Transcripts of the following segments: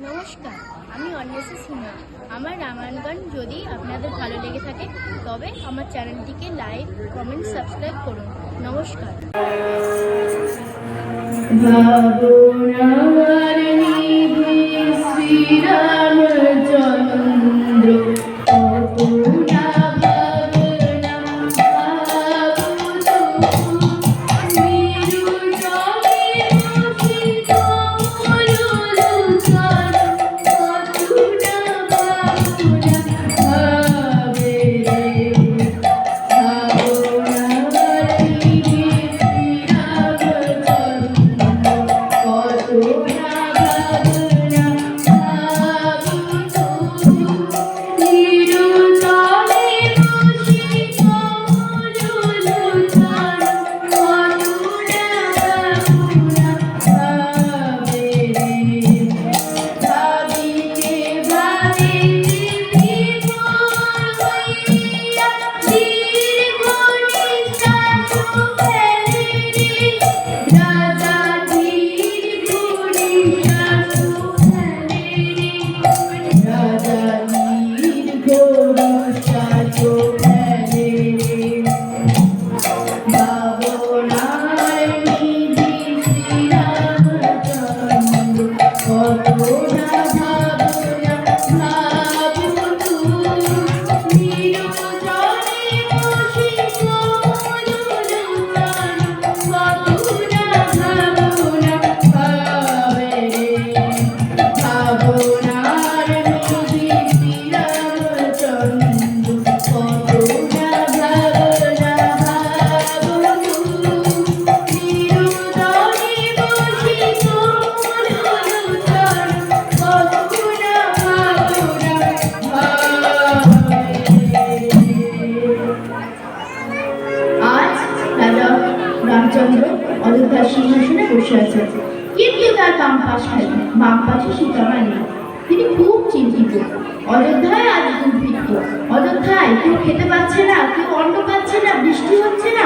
নমস্কার, আমি অন্বেষা সিনহা। আমার রামায়ণ গান যদি আপনাদের ভালো লেগে থাকে তবে আমার চ্যানেলটিকে লাইক, কমেন্ট, সাবস্ক্রাইব করুন। নমস্কার। রামচন্দ্র অযোধ্যার সিংহাসনে বসে আছে, কিন্তু তার বাম পাশে সীতামা নেই। তিনি খুব চিন্তিত। অযোধ্যায় আজ দুর্ভিক্ষ। অযোধ্যায় কেউ খেতে পাচ্ছে না, কেউ অন্ন পাচ্ছে না, বৃষ্টি হচ্ছে না।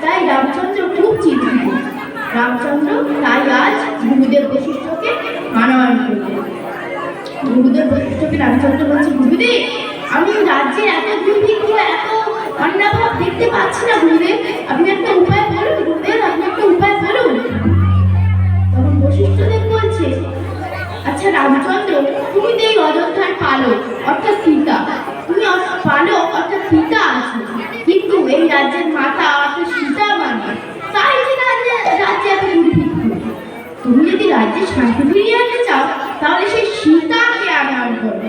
তাই রামচন্দ্র খুব চিন্তিত। রামচন্দ্র তাই আজ গুরুদেব বশিষ্ঠকে আনয়ন করলেন। গুরুদেব বশিষ্ঠকে রামচন্দ্র বলছে, গুরুদেব, আমি রাজ্যে এত দুর্ভিক্ষ, এত অন্নাভাব দেখতে পাচ্ছি না গুরুদেব, আপনি একটা উপায় বলুন। গুরুদেব, আপনি একটা উপায় বলুন। তখন বশিষ্ঠদেব বলছে, আচ্ছা রামচন্দ্র, তুমি তো এই অযোধ্যার পালক অর্থাৎ পিতা, তুমি পালক অর্থাৎ পিতা আছো, কিন্তু এই রাজ্যের মাতা অর্থাৎ সীতা মানে, তাই যে রাজ্যে এত দুর্ভিক্ষ। তুমি যদি রাজ্যে শান্তি ফিরিয়ে আনতে চাও তাহলে সেই সীতাকে আনয়ন করবে।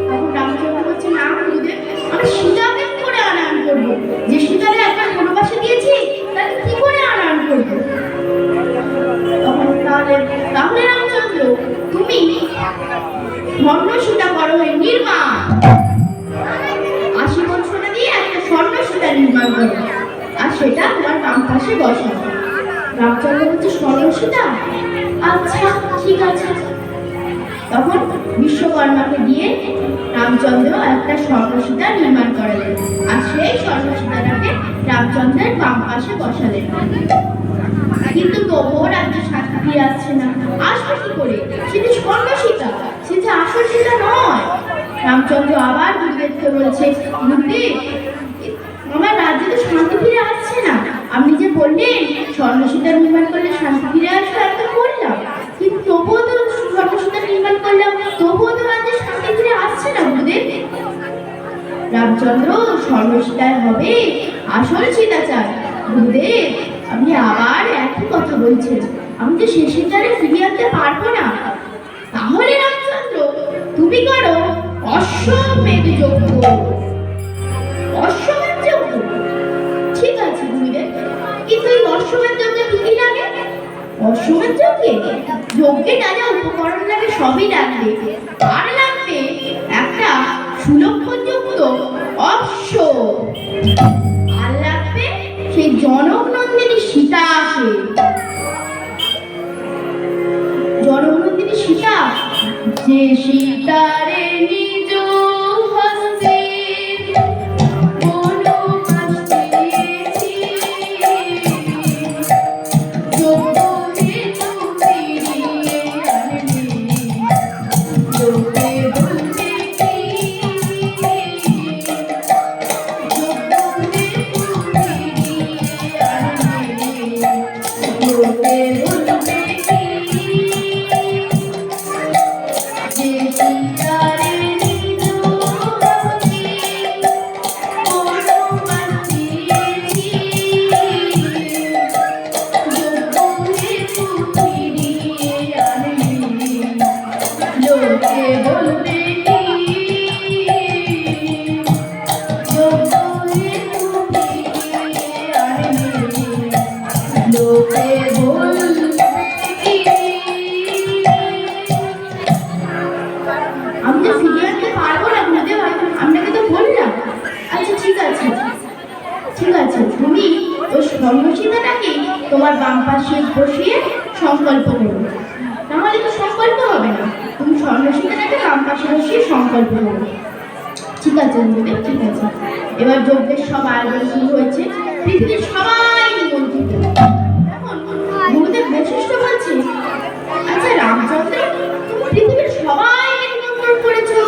তখন রামচন্দ্র বলছে, না গুরুদেব, আমি সীতাকে কি করে আনয়ন করবো? যে সীতাকে একটা বনবাসে দিয়েছি তাকে কি করে আনয়ন করবো? তখন তাহলে রামচন্দ্র, তুমি স্বর্ণ সীতা করো, নির্মাণ 80 মণ সোনা দিয়ে একটা স্বর্ণ সীতা নির্মাণ করো, আর সেটা তোমার বাম পাশে বসাও। রামচন্দ্র বলছে, স্বর্ণ সীতা? আচ্ছা ঠিক আছে। তখন বিশ্বকর্মাকে দিয়ে রামচন্দ্র একটা স্বর্ণসীতা নির্মাণ করালেন, আর সেই স্বর্ণসীতাটাকে রামচন্দ্রের বাম পাশে বসালেন। কিন্তু তবুও রাজ্যে শান্তি ফিরে আসছে না। আসবে কি করে? সেটি স্বর্ণসীতা, সেটা আসল সীতা নয়। রামচন্দ্র আবার গুরুদেবকে বলছে, গুরুদেব, আমার রাজ্যে তো শান্তি ফিরে আসছে না। আপনি যে বললেন স্বর্ণসীতা নির্মাণ করলে শান্তি ফিরে আসবে, আমি তো করলাম, কিন্তু তবুও তো স্বর্ণসীতা নির্মাণ করলাম, তবুও তো রাজ্যে শান্তি ফিরে আসছে না গুরুদেব। রামচন্দ্র, স্বর্ণসীতায় হবে, আসল সীতা চায়। গুরুদেব, আপনি আবার একই কথা বলছেন, আমি তো সে সীতারে ফিরিয়ে আনতে পারবো না। তাহলে রামচন্দ্র, তুমি করো অশ্বমেধ যজ্ঞ। অশ্বমেধ যজ্ঞ? ঠিক আছে গুরুদেব, কিন্তু এই অশ্বমেধ যজ্ঞে কি কি লাগে? অশ্বমেধ যজ্ঞে যা যা উপকরণ লাগে সবই লাগবে। আর লাগবে একটা সুলক্ষণযুক্ত অশ্ব, আর লাগবে সেই জনক নন্দিনী সীতাকে। জনক নন্দিনী সীতা, যে সীতারে নিজ হস্তে সীতাটাকে বাম পাশে বসিয়ে সংকল্প করল। ঠিক আছে গুরুদেব, ঠিক আছে। এবার যজ্ঞের সব আয়োজন শুরু হয়েছে, পৃথিবীর সবাই নিমন্ত্রিত। এখন গুরুদেব বশিষ্ঠ বলছে, আচ্ছা রামচন্দ্র, তুমি পৃথিবীর সবাইকে নিমন্ত্রণ করেছো,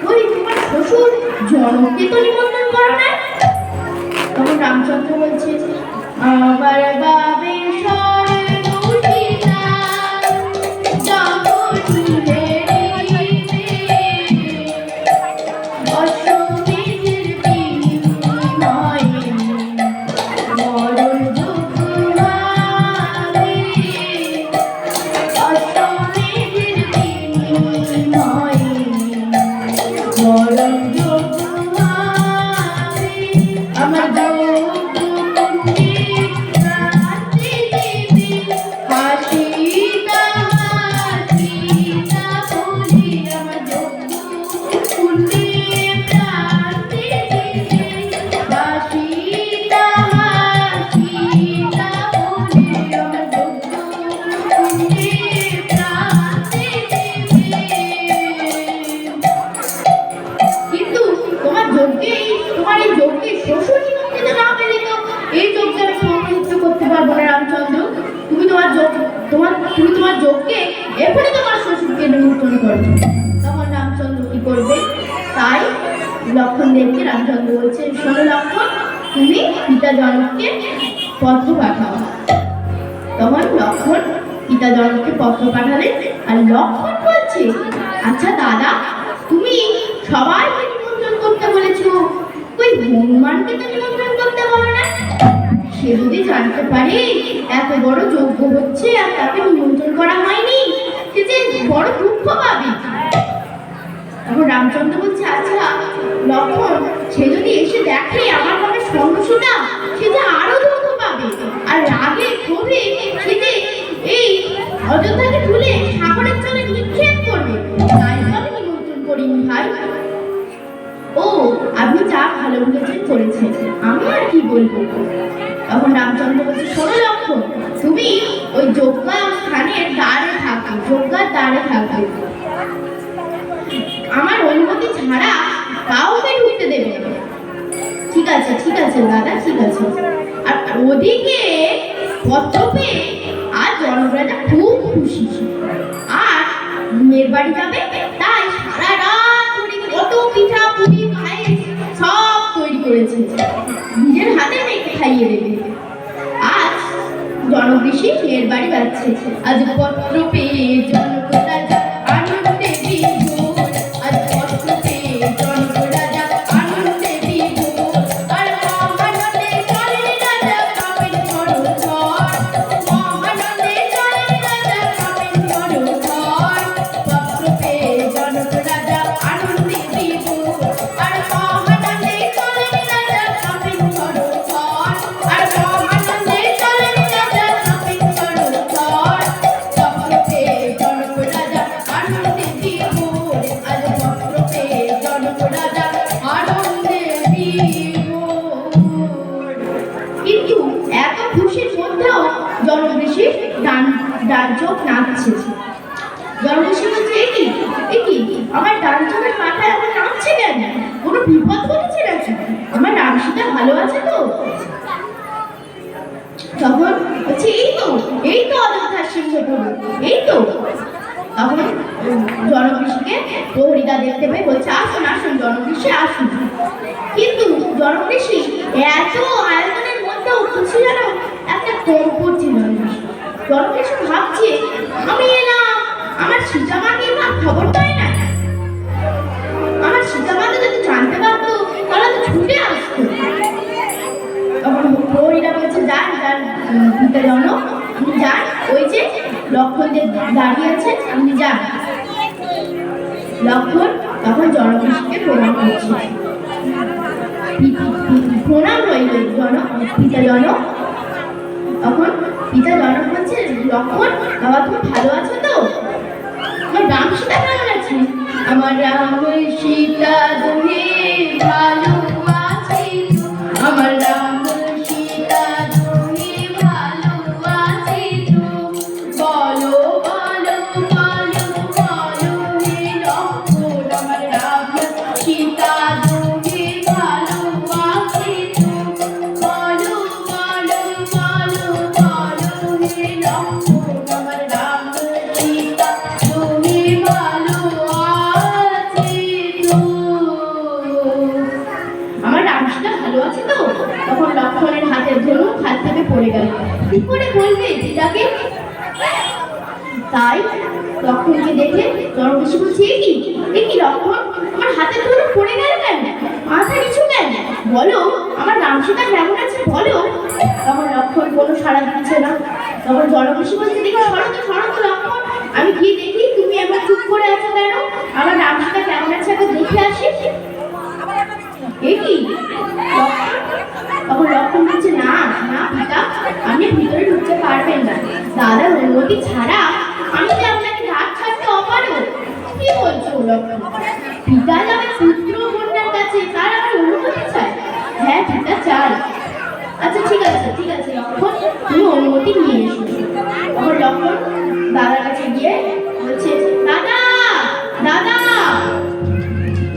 বলি তোমার শ্বশুর জনককে তো নিমন্ত্রণ করো না? তখন রামচন্দ্র বলছে, আমার বাবে তুমি তোমার যোগকে এখনই তোমার শ্বশুরকে নিমন্ত্রণ করবে। তখন রামচন্দ্র কি করবে? তাই লক্ষণদেবকে রামচন্দ্র বলছে, শোনো লক্ষণ, তুমি পিতা জনককে পত্র পাঠাও। তখন লক্ষণ পিতা জনককে পত্র পাঠালেন। আর লক্ষণ বলছে, আচ্ছা দাদা, তুমি সবাইকে নিমন্ত্রণ করতে বলেছো, ওই হনুমানকে তো নিমন্ত্রণ করতে বলো না? সে যদি জানতে পারে এত বড় যজ্ঞ হচ্ছে আর তাকে নিমন্ত্রণ করা হয়নি, সে যে বড় দুঃখ পাবে। এখন রামচন্দ্র বলছে, আচ্ছা লক্ষণ, সে যদি এসে দেখে আমার নামে সন্ন্যাসীটা, সে যে আরো দুঃখ পাবে, আর রাগে ক্ষোভে সে যে এই অযোধ্যাকে তুলে সাগরের জলে নিক্ষেপ করবে। তাই আমি নিমন্ত্রণ করিনি ভাই। ও, আপনি যা ভালো বুঝেছেন করেছেন, আমি আর কি বলবো। তখন রামচন্দ্র বলছে, শোনো লক্ষণ, তুমি ওই যজ্ঞা স্থানের দ্বারে থাকো, যজ্ঞার দ্বারে থাকো, আমার অনুমতি ছাড়া কাউকে ঢুকতে দেবে না। ঠিক আছে, ঠিক আছে দাদা, ঠিক আছে। আর ওদিকে পত্র পেয়ে আর জনকরাজা খুব খুশি, আর মেয়ের বাড়ি যাবে, তাই সারা রাত ধরে কত পিঠা পুলি পায়েস সব তৈরি করেছে, নিজের হাতে মেয়েকে খাইয়ে দেবে। আজ জনক ঋষি মেয়ের বাড়ি যাচ্ছে। আজ পত্র পেয়ে জনক রাজা আনন্দে বিভোর, আজ পত্র পেয়ে জনক রাজা আনন্দে বিভোর। আর মহানন্দে চলেন রাজা কাঁপেন ধরোধর, মহানন্দে চলেন রাজা কাঁপেন ধরোধর। পত্র পেয়ে জনক রাজা আনন্দে বিভোর, আর মহানন্দে চলেন রাজা কাঁপেন ধরোধর, আর মহানন্দে চলেন রাজা কাঁপেন ধরোধর। পত্র পেয়ে জনক রাজা আনন্দে বিভোর, আজ পত্র পেয়ে জনক রাজা আনন্দে বিভোর। কিন্তু এত খুশির মধ্যেও জনক ঋষির ডান চোখ নাচছে। জনক ঋষি বলছে, একি আমার ডান চোখের মাথায় এখন নাচছে কেন? কোনো বিপদ ঘটেছে নাকি? আমার রাম সীতা ভালো আছে তো? তখন বলছে, এই তো অযোধ্যার সিংহপুর, এই তো। তখন জনক ঋষিকে প্রহরীরা দেখতে পেয়ে বলছে, আসুন আসুন জনক ঋষি আসুন। কিন্তু জনক ঋষি এত আয়োজনের মধ্যেও খুশি যেন একটা কম করছে। জনক ঋষি ভাবছে, আমি এলাম, আমার সীতা মাকে না খবর পায় না, আমার সীতা মাকে যদি জানতে পারতো তাহলে তো ছুটে আসতো। তখন প্রহরীরা বলছে, যান যান পিতা জনক, আপনি যান, ওই যে লক্ষণ যে দাঁড়িয়ে আছে, আপনি যান। লক্ষণ তখন জনক ঋষিকে প্রণাম করছে। প্রণাম রইল পিতা জনক। তখন পিতা জনক বলছে, লক্ষণ বাবা তুমি ভালো আছো তো? আমার রাম সীতা কেমন আছে? আমার রাম সীতা দুহে ভালো আছে, আমার রাম সীতা দুহে ভালো আছে। বলো বলো বলো বলো হে তাই লক্ষণকে দেখে জনকেশী বলছে, এ কি লক্ষণ, আমার হাতে ধরে পড়ে গেল কেন, মাথা নিচু কেন, বলো আমার রাম সীতা কেমন আছে বলো। তখন লক্ষণ কোনো সাড়া দিচ্ছে না। তখন জনকেশী বলছে, দেখি সরো তো লক্ষণ, আমি গিয়ে দেখি তুমি এবার চুপ করে আছো কেন, আমার রাম সীতা কেমন আছে একবার দেখে আসি। এ কি তখন লক্ষণ বলছে, না পিতা, আপনি ভিতরে ঢুকতে পারবেন না, দাদার অনুমতি ছাড়া আমি যে আপনাকে রাত ছাড়তে অপারগ। কি বলছো লক্ষণ, পিতা যাবে পুত্র কন্যার কাছে, তার আমার অনুমতি চাই? হ্যাঁ পিতা চাই। আচ্ছা ঠিক আছে লক্ষণ, তুমি অনুমতি নিয়ে এসো। তখন লক্ষণ দাদার কাছে গিয়ে বলছে, দাদা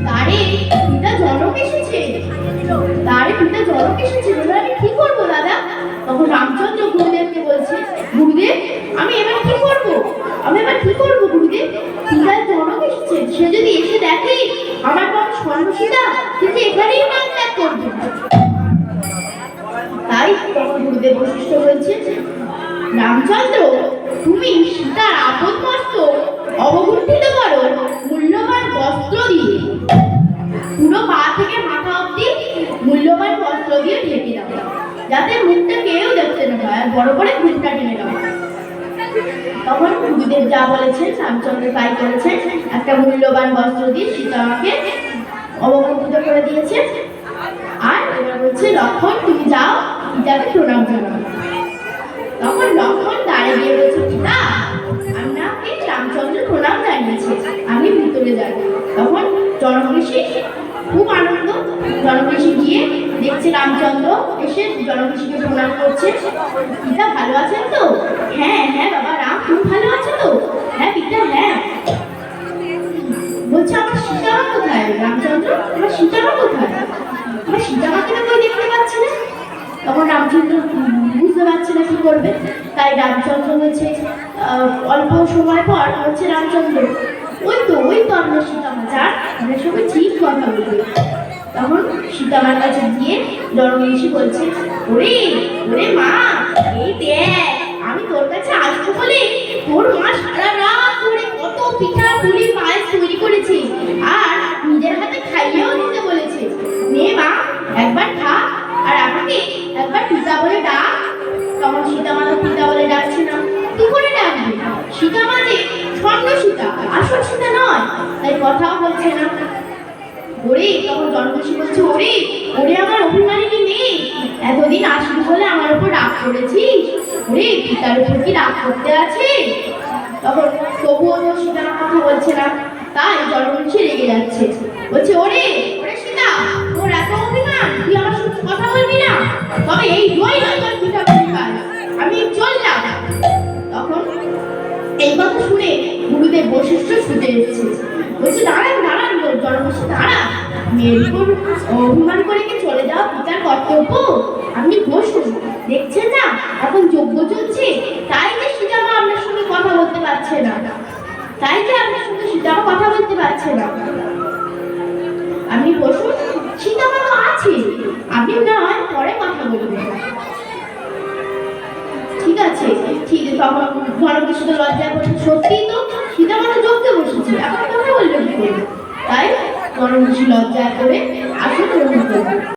তারে পিতা জনক এসেছে, আমি কি করবো দাদা? তখন রামচন্দ্র গুরুদেবকে বলছে, গুরুদেব আমি এবার কি করবো গুরুদেব, পিতার জনক এসেছে, সে যদি এসে দেখে আমার বাবা স্বর্ণসীতা, কিন্তু এখানেই প্রাণ ত্যাগ করবে। তাই তখন গুরুদেব বশিষ্ঠ বলছে, রামচন্দ্র তুমি সীতার আপদ মস্তক অবগুণ্ঠিত করো মূল্যবান বস্ত্র দিয়ে, পুরো পা থেকে মাথা অব্দি মূল্যবান বস্ত্র দিয়ে ঢেকে দাও, যাতে মুখটা কেউ দেখতে না পায়, আর বড় করে ঘুমটা টেনে দাও। তখন গুরুদেব যা বলেছেন রামচন্দ্র তাই করেছেন, একটা মূল্যবান বস্ত্র দিয়ে সীতামাকে অবগুণ্ঠিত করে দিয়েছে। আর এবার বলছে, লক্ষণ তুমি যাও পিতাকে প্রণাম জানাও। তখন লক্ষণ দাঁড়িয়ে গিয়ে বলছে, পিতা আপনাকে রামচন্দ্র প্রণাম জানিয়েছে, আমি ভিতরে যাই। তখন জনকেশী খুব আনন্দ, জনকেশী গিয়ে দেখছে রামচন্দ্র এসে জনকেশীকে প্রণাম করছে। পিতা ভালো আছেন তো? হ্যাঁ বাবা রাম, তুমি ভালো আছো তো? হ্যাঁ পিতা হ্যাঁ। বলছে, আমার সীতামা কোথায় রামচন্দ্র, আমার সীতামা কোথায়? আমার সীতামাকে তো কেউ দেখতে পাচ্ছে না। তখন রামচন্দ্র বুঝতে পারছে না কি করবে, তাই রামচন্দ্র বলছে, অল্প সময় পর হচ্ছে রামচন্দ্র, ওই তো আপনার সীতামা, যার আপনার সঙ্গে ঠিক কথা বলবে। তখন সীতামার কাছে গিয়ে জনকেশী বলছে, ওরে মা, এই দেখ আমি তোর কাছে আসবো বলে তোর মা সারা রাত ধরে কত পিঠা পুলি পায়েস তৈরি করেছে, আর নিজের হাতে খাইয়েও দিতে বলেছে। নে মা একবার খা, আর আমাকে একবার পিতা বলে ডাক। তখন সীতামা তো পিতা বলে ডাকছে না, কি করে ডাকবে? সীতামা যে স্বর্ণসীতা, আসল সীতা নয়, তাই কথাও বলছে না। তখন জনকেশী বলছে, ওরে আমার অভিমানিনী মেয়ে, এতদিন আসবি বলে আমার উপর রাগ করেছিস? পিতার উপর কি রাগ করতে আছে? তখন তবুও তো সীতার কথা বলছে না, তাই জনকেশী রেগে যাচ্ছে, বলছে, ওরে সীতা, তোর এত অভিমান, তুই আমার সাথে কথা বলবি না? তবে এই নয় তোর পিতা পরিবার, আমি চললাম। তখন এই কথা শুনে গুরুদেব বশিষ্ঠ ছুটে এসেছে, বলছে, দাঁড়ান জনকেশী দাঁড়া, মেয়ের উপর অভিমান করে কি চলে যাওয়া পিতার কর্তব্য? আপনি বসুন, দেখছেন না এখন যজ্ঞ চলছে, তাই যে সীতামা আপনার সঙ্গে কথা বলতে পারছে না, আপনি বসুন, সীতামা তো আছে, আপনি না হয় পরে কথা বলবেন। ঠিক আছে। তখন জনকেশী তো লজ্জা করছে, সত্যিই তো সীতামা তো যজ্ঞে বসেছে, এখন কথা বলবে কি করবে? তাই জনকেশী লজ্জা করে আসন গ্রহণ করবে।